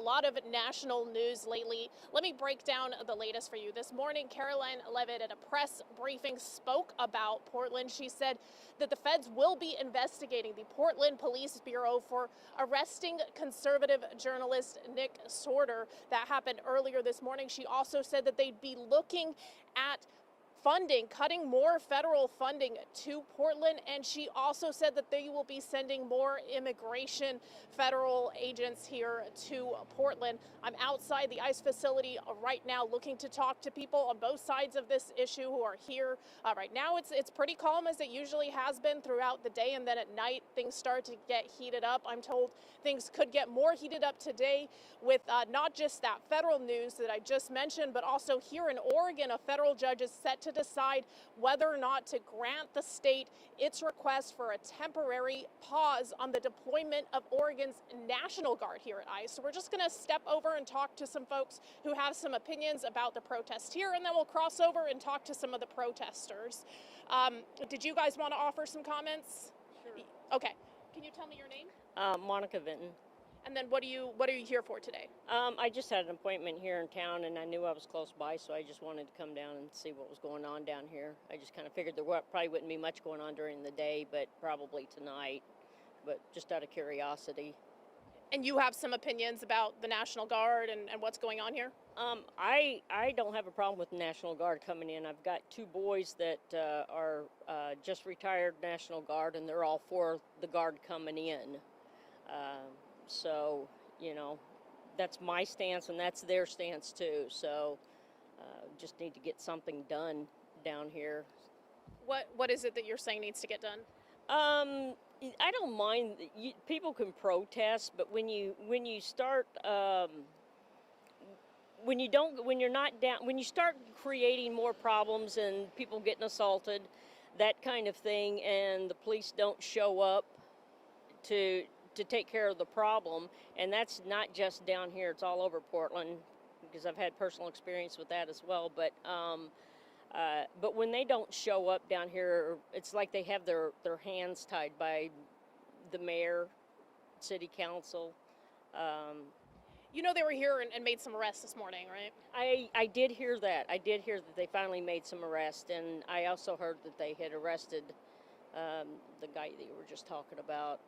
lot of national news lately. Let me break down the latest for you. This morning, Caroline Leavitt at a press briefing spoke about Portland. She said that the feds will be investigating the Portland Police Bureau for arresting conservative journalist Nick Sorter. That happened earlier this morning. She also said that they'd be looking at cutting more federal funding to Portland, and she also said that they will be sending more immigration federal agents here to Portland. I'm outside the ICE facility right now looking to talk to people on both sides of this issue who are here. Right now it's pretty calm, as it usually has been throughout the day, and then at night things start to get heated up. I'm told things could get more heated up today with not just that federal news that I just mentioned, but also here in Oregon, a federal judge is set to decide whether or not to grant the state its request for a temporary pause on the deployment of Oregon's National Guard here at ICE. So we're just going to step over and talk to some folks who have some opinions about the protest here, and then we'll cross over and talk to some of the protesters. Did you guys want to offer some comments? Sure. Okay. Can you tell me your name? Monica Vinton. And then what are you here for today? I just had an appointment here in town, and I knew I was close by, so I just wanted to come down and see what was going on down here. I just kind of figured there probably wouldn't be much going on during the day, but probably tonight, but just out of curiosity. And you have some opinions about the National Guard and what's going on here? I don't have a problem with the National Guard coming in. I've got two boys that are just retired National Guard, and they're all for the Guard coming in. So, you know, that's my stance, and that's their stance too. So just need to get something done down here. What is it that you're saying needs to get done? I don't mind. People can protest, but when you start when you start creating more problems and people getting assaulted, that kind of thing, and the police don't show up to take care of the problem, and that's not just down here, it's all over Portland, because I've had personal experience with that as well. But when they don't show up down here, it's like they have their hands tied by the mayor, city council. You know, they were here and made some arrests this morning, right? I did hear that. I did hear that they finally made some arrests, and I also heard that they had arrested the guy that you were just talking about.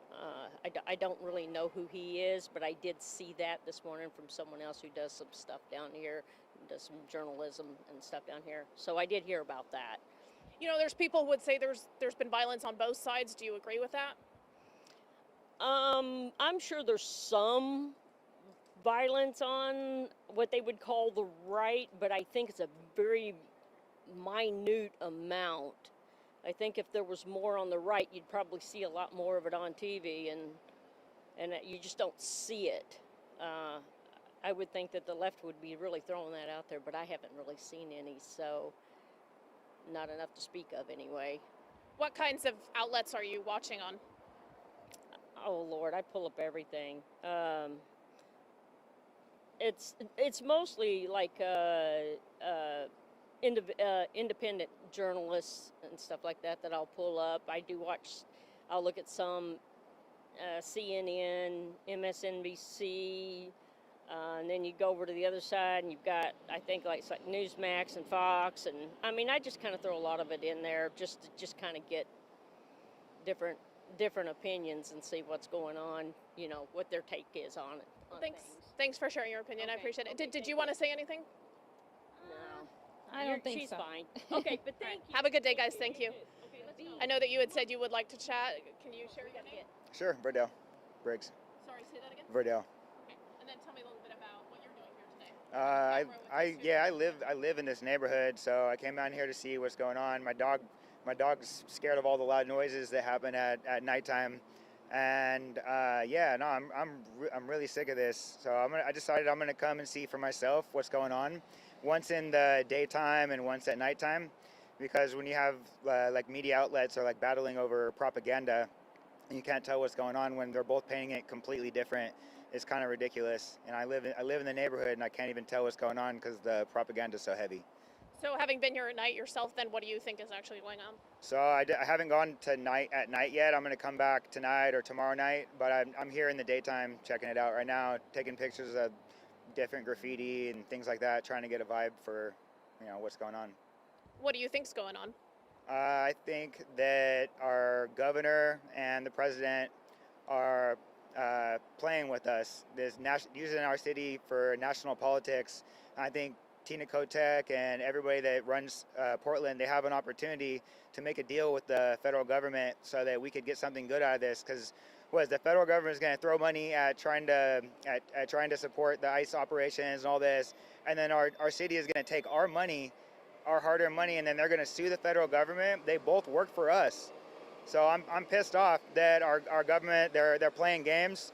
I don't really know who he is, but I did see that this morning from someone else who does some stuff down here, does some journalism and stuff down here. So I did hear about that. You know, there's people who would say there's been violence on both sides. Do you agree with that? I'm sure there's some violence on what they would call the right, but I think it's a very minute amount. I think if there was more on the right, you'd probably see a lot more of it on TV, and you just don't see it. I would think that the left would be really throwing that out there, but I haven't really seen any, so not enough to speak of anyway. What kinds of outlets are you watching on? Oh Lord, I pull up everything. It's mostly like independent journalists and stuff like that I'll pull up. I'll look at some CNN, MSNBC, and then you go over to the other side and you've got, I think, like Newsmax and Fox, and I mean, I just kind of throw a lot of it in there just to kind of get different opinions and see what's going on, you know, what their take is on it. Thanks for sharing your opinion. Okay. I appreciate it. Okay, did you want to say anything? No. I don't think She's so. fine. Okay, but thank you. Have a good day, guys. Thank you. Okay, let's go. I know that you had said you would like to chat. Can you share your name? Sure, Verdell. Briggs. Sorry, say that again. Verdell. Okay. And then tell me a little bit about what you're doing here today. I live in this neighborhood, so I came down here to see what's going on. My dog's scared of all the loud noises that happen at nighttime, and I'm really sick of this. So I decided I'm gonna come and see for myself what's going on, once in the daytime and once at nighttime, because when you have like media outlets are like battling over propaganda, and you can't tell what's going on when they're both painting it completely different. It's kind of ridiculous. And I live in the neighborhood, and I can't even tell what's going on because the propaganda is so heavy. So having been here at night yourself, then what do you think is actually going on? So I haven't gone to at night yet. I'm gonna come back tonight or tomorrow night, but I'm here in the daytime checking it out right now, taking pictures of different graffiti and things like that, trying to get a vibe for, what's going on. What do you think's going on? I think that our governor and the president are playing with us, using our city for national politics. I think Tina Kotek and everybody that runs Portland, they have an opportunity to make a deal with the federal government so that we could get something good out of this. Because the federal government is going to throw money at trying to support the ICE operations and all this, and then our city is going to take our money, our hard-earned money, and then they're going to sue the federal government. They both work for us. So I'm pissed off that our government, they're playing games.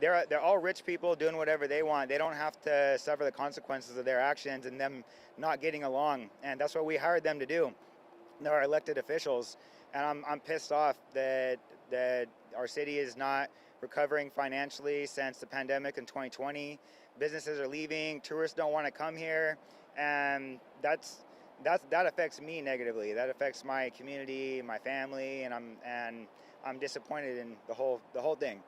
They're all rich people doing whatever they want. They don't have to suffer the consequences of their actions and them not getting along. And that's what we hired them to do. They're our elected officials. And I'm pissed off that our city is not recovering financially since the pandemic in 2020. Businesses are leaving. Tourists don't want to come here, and that affects me negatively. That affects my community, my family, and I'm disappointed in the whole thing.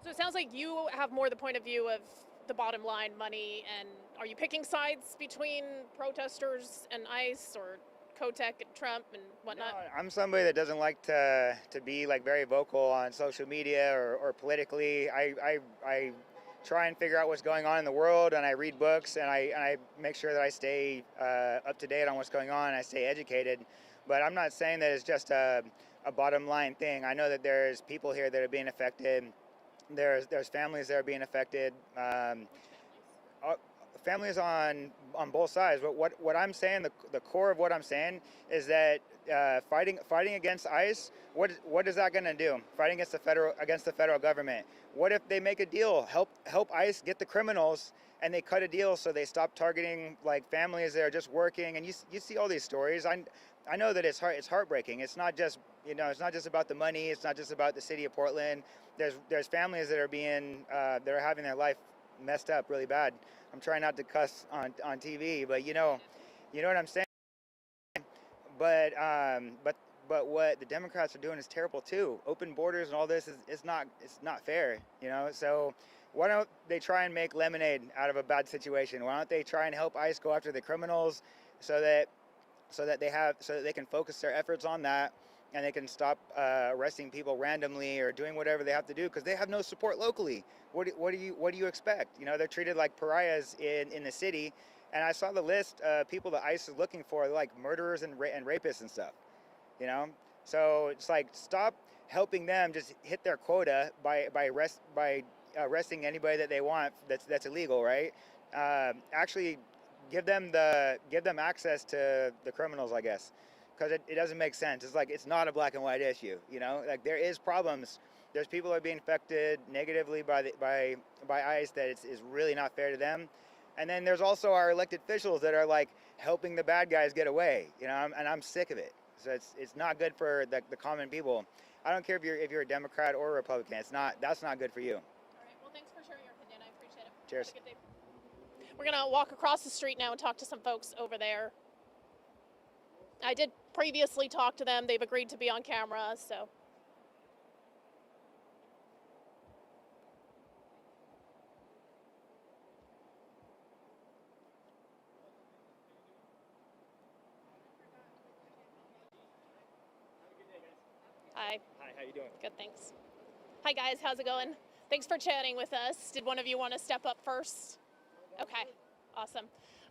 So it sounds like you have more the point of view of the bottom line, money, and are you picking sides between protesters and ICE or Kotek and Trump and whatnot? No, I'm somebody that doesn't like to be like very vocal on social media or politically. I try and figure out what's going on in the world, and I read books, and I make sure that I stay up to date on what's going on, and I stay educated. But I'm not saying that it's just a bottom line thing. I know that there's people here that are being affected. There's families that are being affected. Families on both sides. But what I'm saying, the core of what I'm saying is that fighting against ICE, what is that going to do? Fighting against the federal government. What if they make a deal, help ICE get the criminals, and they cut a deal so they stop targeting like families that are just working? And you see all these stories. I know that it's heartbreaking. It's not just about the money. It's not just about the city of Portland. There's families that are having their life messed up really bad. I'm trying not to cuss on TV, but you know what I'm saying. But what the Democrats are doing is terrible too. Open borders and all this is not fair. So why don't they try and make lemonade out of a bad situation? Why don't they try and help ICE go after the criminals so that they can focus their efforts on that, and they can stop arresting people randomly or doing whatever they have to do, because they have no support locally. What do you expect? They're treated like pariahs in the city, and I saw the list of people that ICE is looking for, like murderers and rapists and stuff. So it's like, stop helping them just hit their quota by arresting anybody that they want that's illegal, right? Actually give them access to the criminals, I guess, because it doesn't make sense. It's like, it's not a black and white issue. Like, there is problems. There's people that are being affected negatively by ICE that is really not fair to them. And then there's also our elected officials that are like helping the bad guys get away. And I'm sick of it. So it's not good for the common people. I don't care if you're a Democrat or a Republican. That's not good for you. All right. Well, thanks for sharing your opinion. I appreciate it. Cheers. Have a good day. We're going to walk across the street now and talk to some folks over there. I did previously talk to them. They've agreed to be on camera, so. Hi. Hi, how you doing? Good, thanks. Hi, guys. How's it going? Thanks for chatting with us. Did one of you want to step up first? Okay, awesome.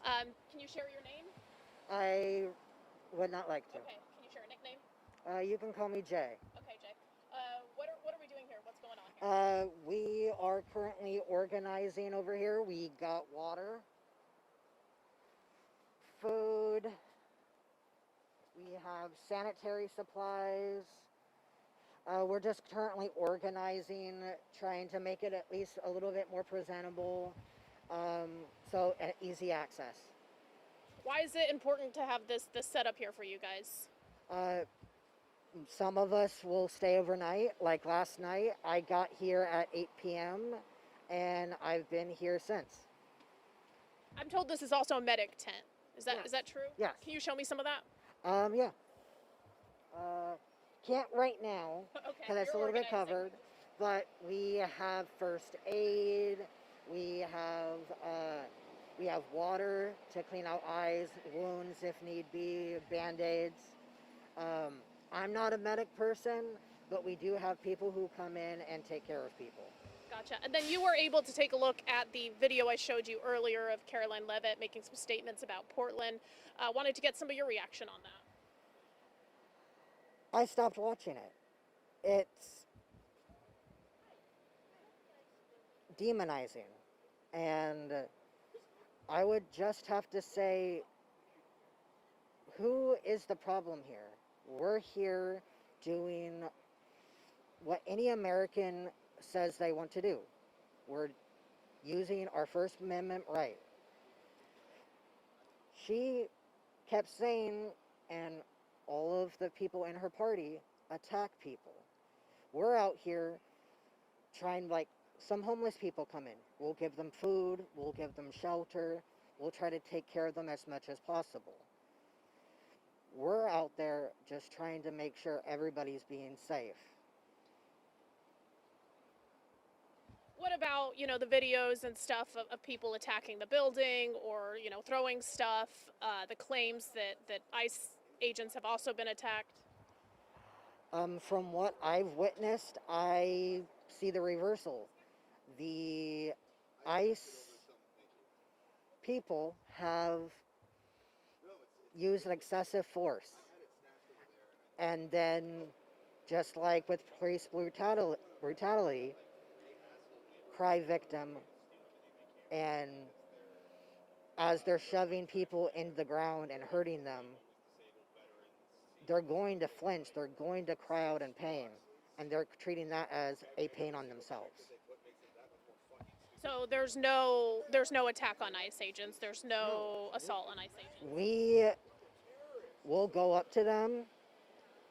Can you share your name? I would not like to. Okay, can you share a nickname? You can call me Jay. Okay, Jay. What are we doing here? What's going on here? We are currently organizing over here. We got water, food, we have sanitary supplies. We're just currently organizing, trying to make it at least a little bit more presentable, so easy access. Why is it important to have this setup here for you guys? Some of us will stay overnight. Like last night, I got here at 8 p.m. and I've been here since. I'm told this is also a medic tent. Is that Yes. true? Yes. Can you show me some of that? Yeah. Can't right now Okay, because it's a you're little bit organizing. covered, but we have first aid. We have water to clean out eyes, wounds if need be, band-aids. I'm not a medic person, but we do have people who come in and take care of people. Gotcha. And then you were able to take a look at the video I showed you earlier of Caroline Levitt making some statements about Portland. Wanted to get some of your reaction on that. I stopped watching it. It's demonizing. And I would just have to say, who is the problem here? We're here doing what any American says they want to do. We're using our First Amendment right. She kept saying, and all of the people in her party attack people. We're out here trying, like, some homeless people come in. We'll give them food, we'll give them shelter, we'll try to take care of them as much as possible. We're out there just trying to make sure everybody's being safe. What about, the videos and stuff of people attacking the building or, throwing stuff, the claims that ICE agents have also been attacked? From what I've witnessed, I see the reversal. The ICE people have used excessive force. And then, just like with police brutality, cry victim, and as they're shoving people into the ground and hurting them, they're going to flinch, they're going to cry out in pain, and they're treating that as a pain on themselves. So there's no attack on ICE agents. There's no assault on ICE agents. We will go up to them.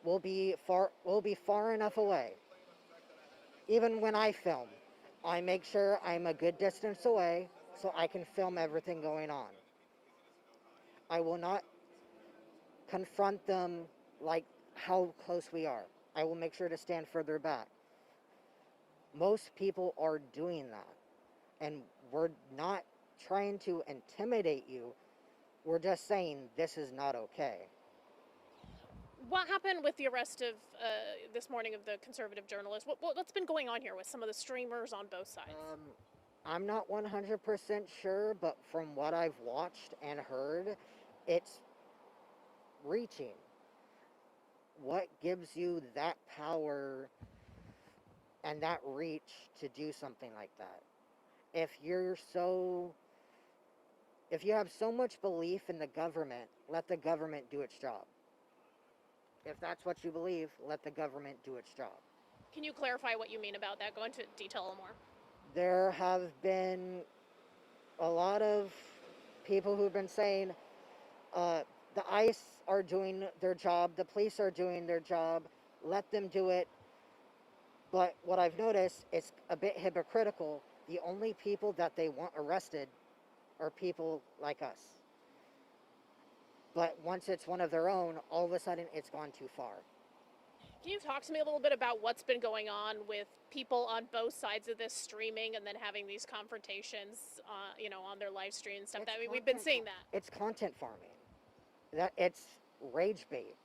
We'll be far enough away. Even when I film, I make sure I'm a good distance away so I can film everything going on. I will not confront them like how close we are. I will make sure to stand further back. Most people are doing that. And we're not trying to intimidate you. We're just saying this is not okay. What happened with the arrest of this morning of the conservative journalist? What's been going on here with some of the streamers on both sides? I'm not 100% sure, but from what I've watched and heard, it's reaching. What gives you that power and that reach to do something like that? If you have so much belief in the government, let the government do its job. If that's what you believe, let the government do its job. Can you clarify what you mean about that? Go into detail a little more. There have been a lot of people who've been saying the ICE are doing their job, the police are doing their job, let them do it. But what I've noticed is a bit hypocritical. The only people that they want arrested are people like us. But once it's one of their own, all of a sudden it's gone too far. Can you talk to me a little bit about what's been going on with people on both sides of this streaming and then having these confrontations, on their live stream and stuff? We've been seeing that. It's content farming. It's rage bait.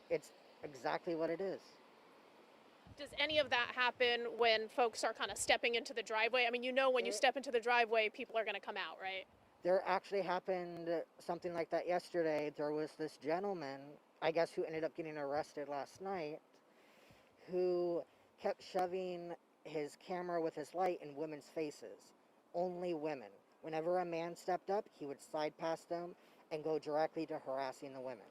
It's exactly what it is. Does any of that happen when folks are kind of stepping into the driveway? I mean, when you step into the driveway, people are going to come out, right? There actually happened something like that yesterday. There was this gentleman, I guess, who ended up getting arrested last night, who kept shoving his camera with his light in women's faces. Only women. Whenever a man stepped up, he would slide past them and go directly to harassing the women.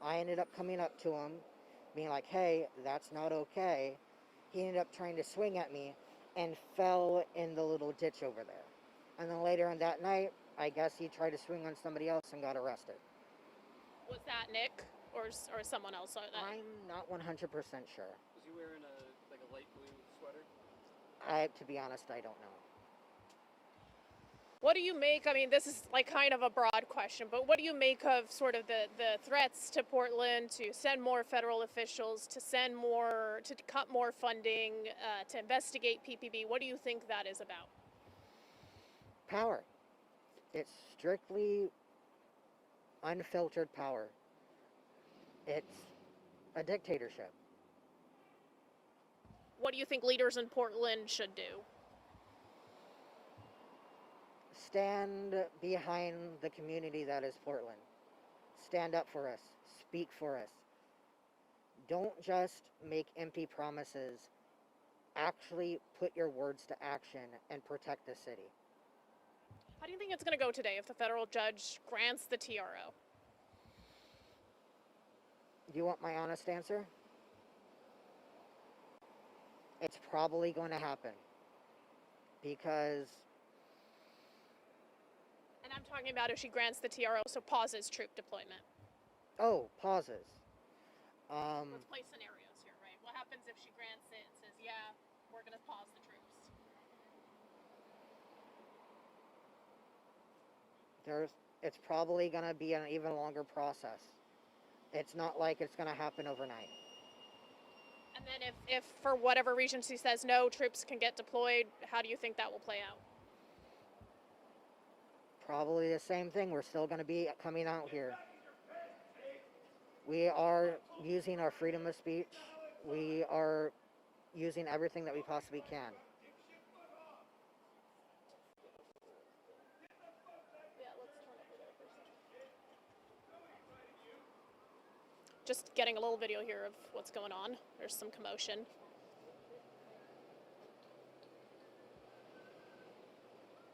I ended up coming up to him, being like, hey, that's not okay. He ended up trying to swing at me and fell in the little ditch over there. And then later on that night, I guess he tried to swing on somebody else and got arrested. Was that Nick or someone else? I'm not 100% sure. Was he wearing a light blue sweater? To be honest, I don't know. What do you make, I mean, this is like kind of a broad question, but what do you make of sort of the threats to Portland to send more federal officials, to send more, to cut more funding, to investigate PPB? What do you think that is about? Power. It's strictly unfiltered power. It's a dictatorship. What do you think leaders in Portland should do? Stand behind the community that is Portland. Stand up for us. Speak for us. Don't just make empty promises. Actually put your words to action and protect the city. How do you think it's going to go today if the federal judge grants the TRO? Do you want my honest answer? It's probably going to happen because... And I'm talking about if she grants the TRO, so pauses troop deployment. Oh, pauses. Let's play scenarios here, right? What happens if she grants it and says, yeah, we're going to pause the troops? It's probably going to be an even longer process. It's not like it's going to happen overnight. And then if for whatever reason she says no, troops can get deployed, how do you think that will play out? Probably the same thing. We're still going to be coming out here. We are using our freedom of speech. We are using everything that we possibly can. Just getting a little video here of what's going on. There's some commotion.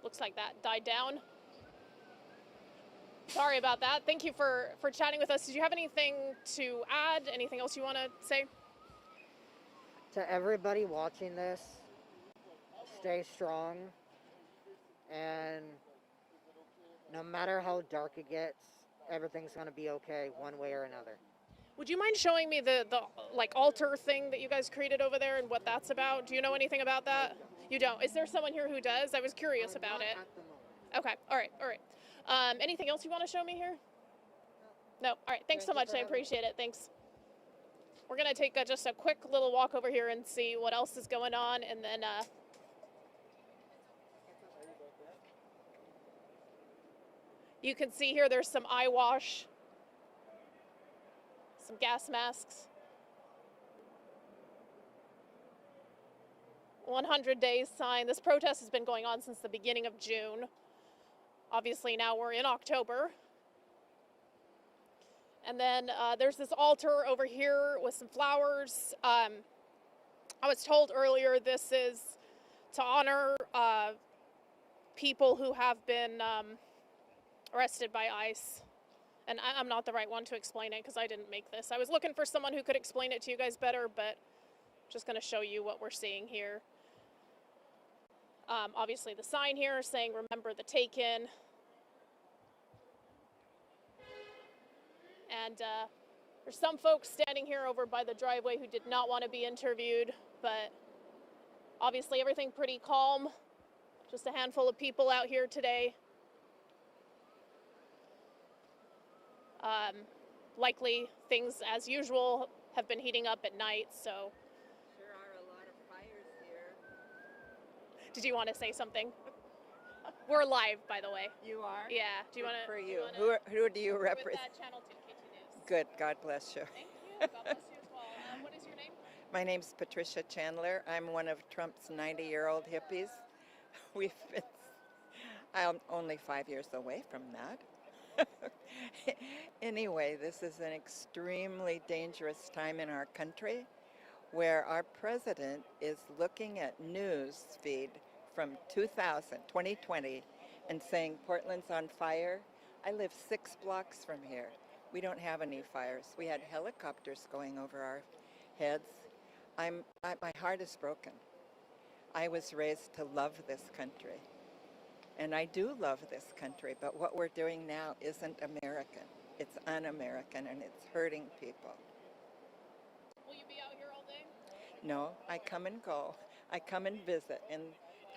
Looks like that died down. Sorry about that. Thank you for chatting with us. Did you have anything to add? Anything else you want to say? To everybody watching this, stay strong. And no matter how dark it gets, everything's going to be okay one way or another. Would you mind showing me the like altar thing that you guys created over there and what that's about? Do you know anything about that? You don't. Is there someone here who does? I was curious about it. Okay. All right. Anything else you want to show me here? No. All right. Thanks so much. I appreciate it. Thanks. We're going to take just a quick little walk over here and see what else is going on, and then you can see here there's some eye wash, some gas masks. 100 days sign. This protest has been going on since the beginning of June. Obviously now we're in October. And then there's this altar over here with some flowers. I was told earlier this is to honor people who have been arrested by ICE. And I'm not the right one to explain it because I didn't make this. I was looking for someone who could explain it to you guys better, but just going to show you what we're seeing here. Obviously the sign here saying remember the taken. And there's some folks standing here over by the driveway who did not want to be interviewed, but obviously everything pretty calm. Just a handful of people out here today. Likely things as usual have been heating up at night, so. There are a lot of fires here. Did you want to say something? We're live, by the way. You are? Yeah. Do you want to? For you. Who do you represent? With Channel 2 KT News. Good. God bless you. Thank you. God bless you as well. What is your name? My name's Patricia Chandler. I'm one of Trump's 90-year-old hippies. I'm only 5 years away from that. Anyway, this is an extremely dangerous time in our country where our president is looking at news feed from 2020 and saying Portland's on fire. I live 6 blocks from here. We don't have any fires. We had helicopters going over our heads. My heart is broken. I was raised to love this country. And I do love this country, but what we're doing now isn't American. It's un-American, and it's hurting people. Will you be out here all day? No, I come and go. I come and visit. And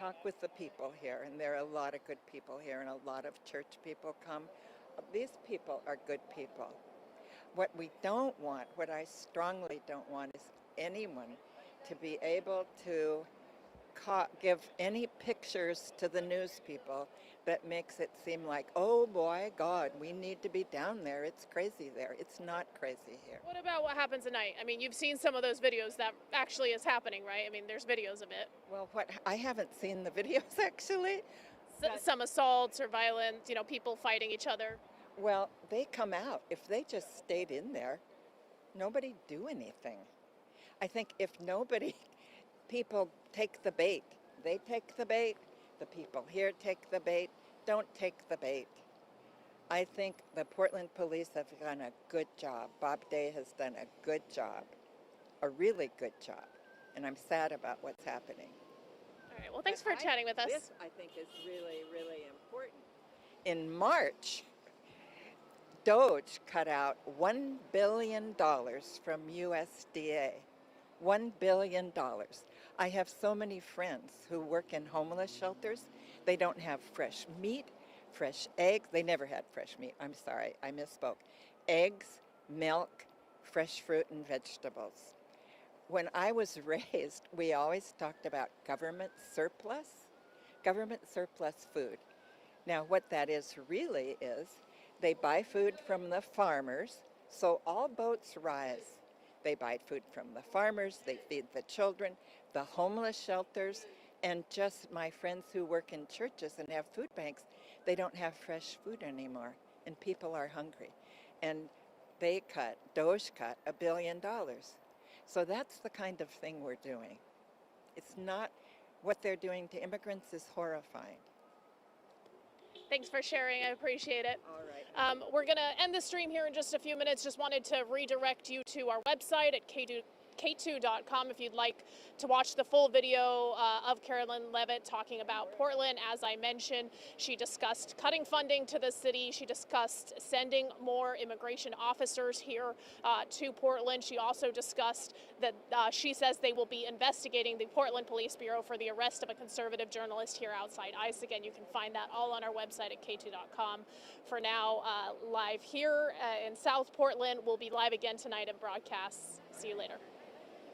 talk with the people here, and there are a lot of good people here, and a lot of church people come. These people are good people. What we don't want, what I strongly don't want, is anyone to be able to give any pictures to the news people that makes it seem like, oh boy, God, we need to be down there. It's crazy there. It's not crazy here. What about what happens at night? I mean, you've seen some of those videos that actually is happening, right? I mean, there's videos of it. Well, I haven't seen the videos actually. Some assaults or violence, people fighting each other. Well, they come out. If they just stayed in there, nobody'd do anything. I think if people take the bait. They take the bait. The people here take the bait. Don't take the bait. I think the Portland police have done a good job. Bob Day has done a good job, a really good job. And I'm sad about what's happening. All right, well, thanks for chatting with us. This, I think, is really, really important. In March, Doge cut out $1 billion from USDA. $1 billion. I have so many friends who work in homeless shelters. They don't have fresh meat, fresh eggs. They never had fresh meat. I'm sorry, I misspoke. Eggs, milk, fresh fruit and vegetables. When I was raised, we always talked about government surplus food. Now what that is really is they buy food from the farmers, so all boats rise. They buy food from the farmers, they feed the children, the homeless shelters, and just my friends who work in churches and have food banks, they don't have fresh food anymore, and people are hungry. And Doge cut $1 billion. So that's the kind of thing we're doing. It's not, what they're doing to immigrants is horrifying. Thanks for sharing. I appreciate it. All right. We're going to end the stream here in just a few minutes. Just wanted to redirect you to our website at k2.com if you'd like to watch the full video of Carolyn Levitt talking about Portland. As I mentioned, she discussed cutting funding to the city. She discussed sending more immigration officers here to Portland. She also discussed that she says they will be investigating the Portland Police Bureau for the arrest of a conservative journalist here outside ICE. Again, you can find that all on our website at k2.com. For now, live here in South Portland. We'll be live again tonight at broadcasts. See you later.